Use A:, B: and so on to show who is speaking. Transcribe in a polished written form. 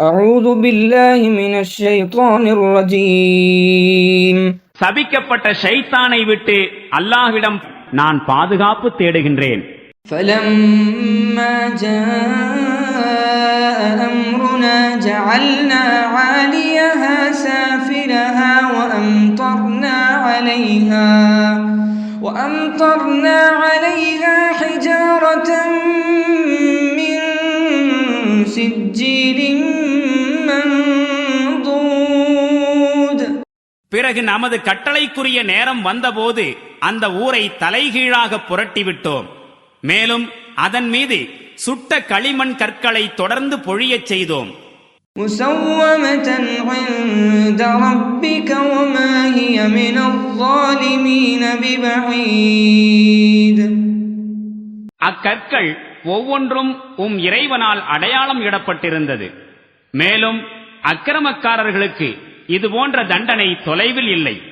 A: أعوذ بالله من الشيطان الرجيم.
B: சபிக்கப்பட்ட ஷைத்தானை விட்டு அல்லாஹ்விடம் நான் பாதுகாப்பு தேடுகின்றேன்.
A: فلما جاء أمرنا جعلنا عاليها سافلها وأمطرنا عليها حجارة من سجيل منضود.
B: பிறகு நமது கட்டளைக்குரிய நேரம் வந்தபோது அந்த ஊரை தலைகீழாக புரட்டிவிட்டோம். மேலும் அதன் மீது சுட்ட களிமண் கற்களை தொடர்ந்து பொழியச் செய்தோம்.
A: مسومة عند ربك وما هي من الظالمين ببعيد.
B: அக்கற்கள் ஒவ்வொன்றும் இறைவனால் அடையாளம் இடப்பட்டிருந்தது. மேலும் அக்கிரமக்காரர்களுக்கு இது போன்ற தண்டனை தொலைவில் இல்லை.